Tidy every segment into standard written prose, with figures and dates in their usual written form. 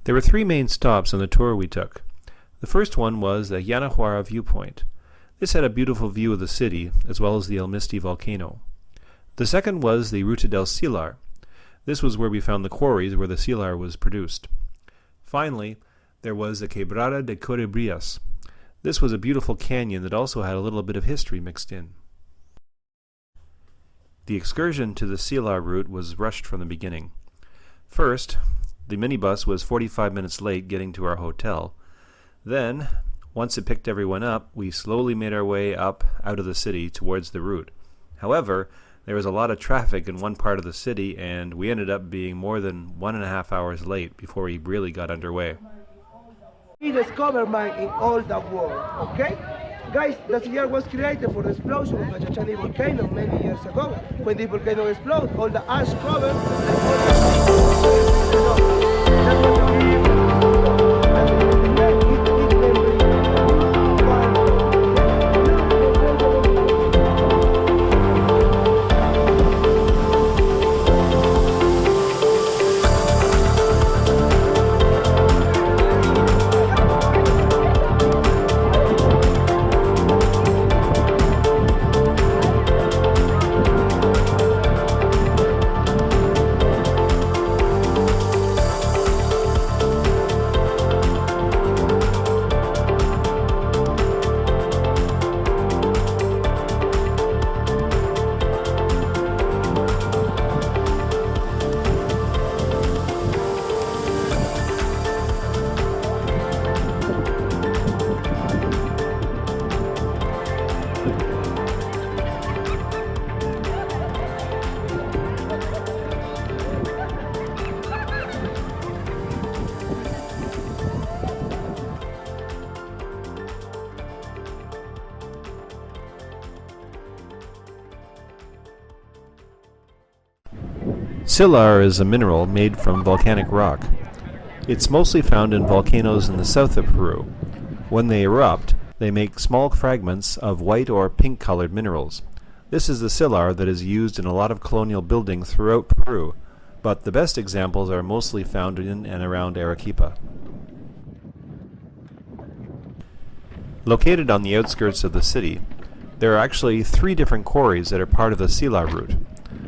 There were three main stops on the tour we took. The first one was the Yanahuara viewpoint. This had a beautiful view of the city, as well as the El Misti volcano. The second was the Ruta del Sillar. This was where we found the quarries where the sillar was produced. Finally, there was the Quebrada de Corebrias. This was a beautiful canyon that also had a little bit of history mixed in. The excursion to the Sillar route was rushed from the beginning. First, the minibus was 45 minutes late getting to our hotel. Then, once it picked everyone up, we slowly made our way up out of the city towards the route. However, there was a lot of traffic in one part of the city, and we ended up being more than 1.5 hours late before we really got underway. We discovered mine in all the world, okay? Guys, the Sillar was created for the explosion of the Chachani volcano many years ago. When the volcano exploded, all the ash covered Sillar is a mineral made from volcanic rock. It's mostly found in volcanoes in the south of Peru. When they erupt, they make small fragments of white or pink-colored minerals. This is the sillar that is used in a lot of colonial buildings throughout Peru, but the best examples are mostly found in and around Arequipa. Located on the outskirts of the city, there are actually 3 different quarries that are part of the Sillar route.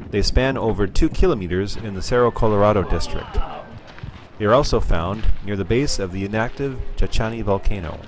They span over 2 kilometers in the Cerro Colorado district. They are also found near the base of the inactive Chachani volcano.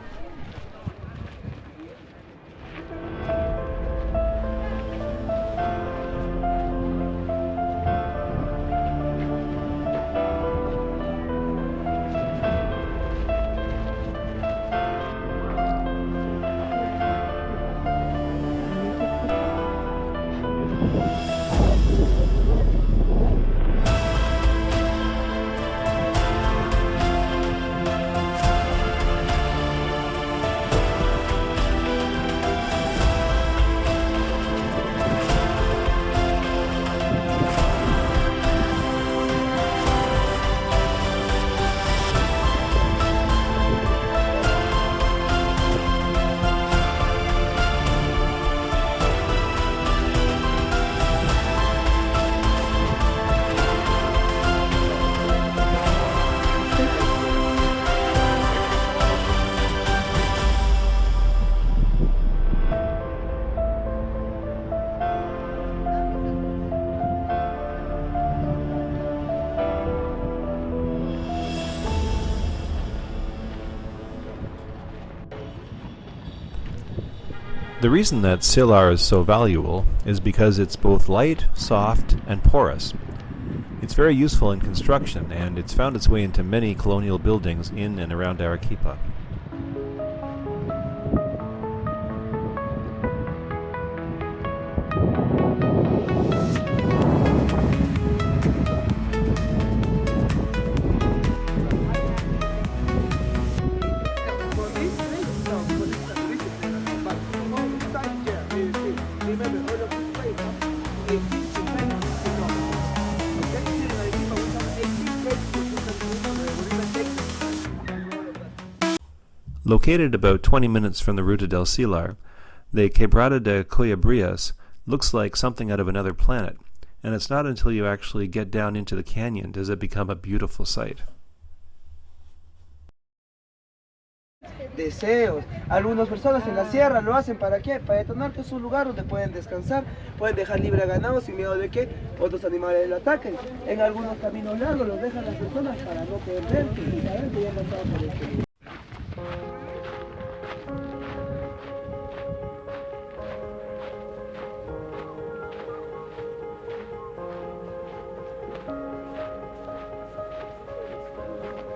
The reason that sillar is so valuable is because it's both light, soft, and porous. It's very useful in construction, and it's found its way into many colonial buildings in and around Arequipa. Located about 20 minutes from the Ruta del Sillar, the Quebrada de Corebrias looks like something out of another planet, and it's not until you actually get down into the canyon does it become a beautiful sight. deseos. Algunas personas en la sierra lo hacen ¿para qué? Para detonar que es un lugar donde pueden descansar, pueden dejar libre a ganado sin miedo de que otros animales lo ataquen. En algunos caminos largos los dejan las personas para no perderse y saber que ya han pasado por el peligro.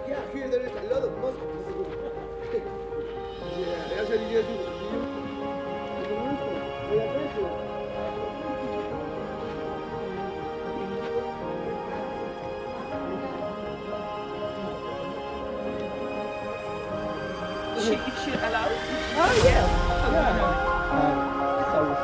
Yeah, here there is a lot of mosquitoes. Yeah, actually yes. If she allows. Oh yeah. It's always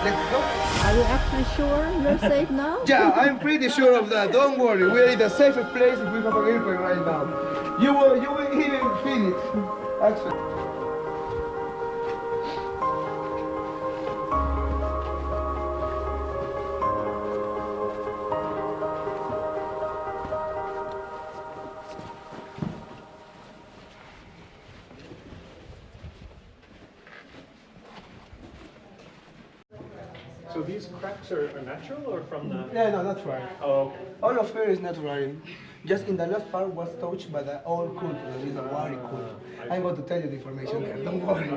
Let's go. Are you actually sure you're safe now? Yeah, I'm pretty sure of that. Don't worry, we are in the safest place if we have an airplane right now. You will even feel it, actually. So these cracks are natural or from the... Yeah, no, that's right. Oh, okay. All of here is natural. Just in the last part was touched by the old culture, that is a wari culture. I'm going to tell you the information there, don't worry.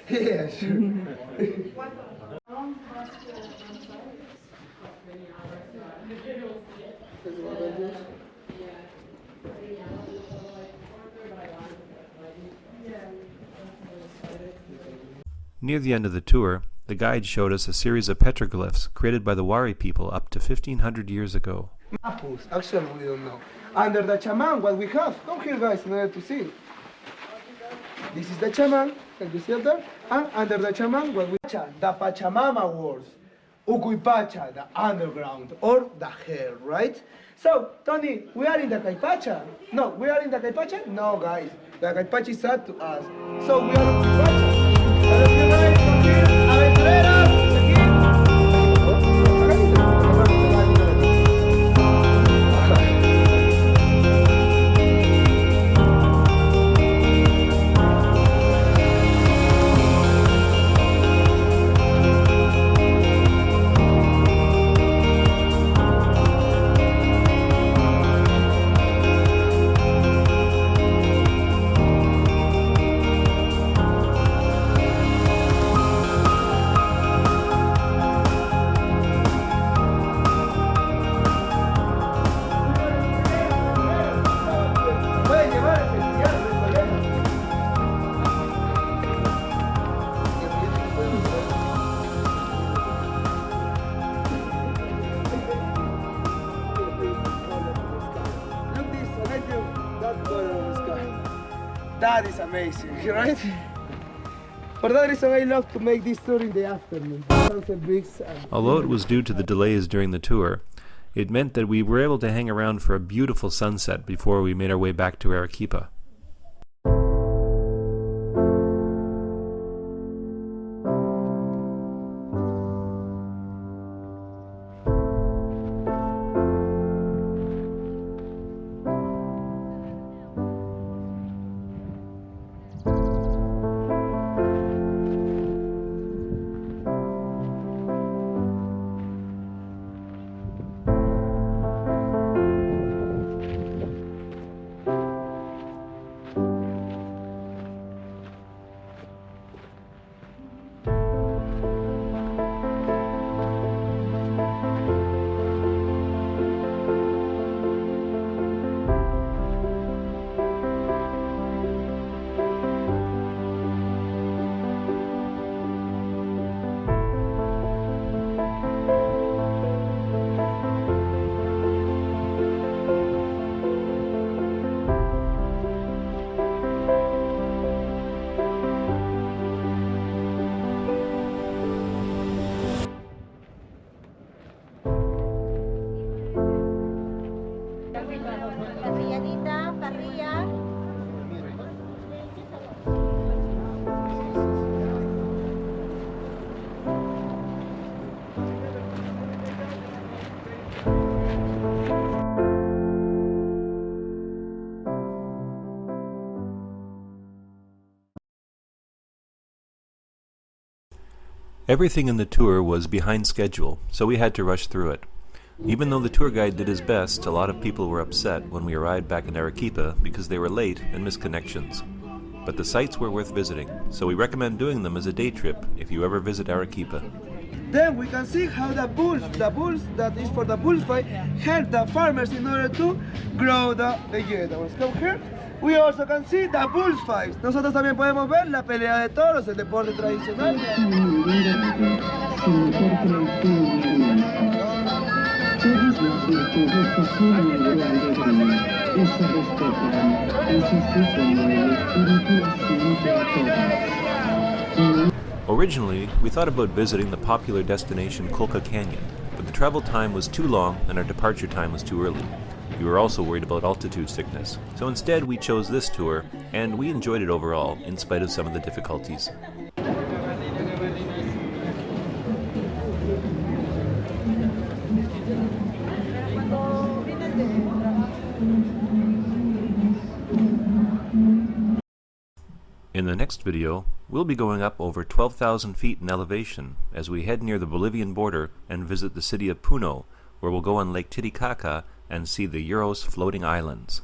Yeah, sure. Near the end of the tour, the guide showed us a series of petroglyphs created by the Wari people up to 1500 years ago. Apples, actually we don't know. Under the chaman, what we have, come here guys in order to see. This is the chaman, can you see it there? And under the chaman, what we the Pachamama wars. Ucuipacha, the underground, or the hell, right? So, Tony, we are in the Caipacha. No, we are in the Caipacha? No, guys. The Caipacha is sad to us. So, we are in Caipacha. Hello, you guys, come here. Aventureros, that is amazing, right? For that reason, I love to make this tour in the afternoon. Although it was due to the delays during the tour, it meant that we were able to hang around for a beautiful sunset before we made our way back to Arequipa. Everything in the tour was behind schedule, so we had to rush through it. Even though the tour guide did his best, a lot of people were upset when we arrived back in Arequipa because they were late and missed connections. But the sites were worth visiting, so we recommend doing them as a day trip if you ever visit Arequipa. Then we can see how the bulls that is for the bullfight, help the farmers in order to grow the hierba. Let's come here. We also can see the bullfights. Nosotros también podemos ver la pelea de toros, el deporte tradicional. Todas las virtudes que son igual de alegría y se respetan, así como el espíritu siente a todas. Originally, we thought about visiting the popular destination Colca Canyon, but the travel time was too long and our departure time was too early. We were also worried about altitude sickness, so instead we chose this tour, and we enjoyed it overall, in spite of some of the difficulties. In the next video, we'll be going up over 12,000 feet in elevation as we head near the Bolivian border and visit the city of Puno, where we'll go on Lake Titicaca and see the Uros floating islands.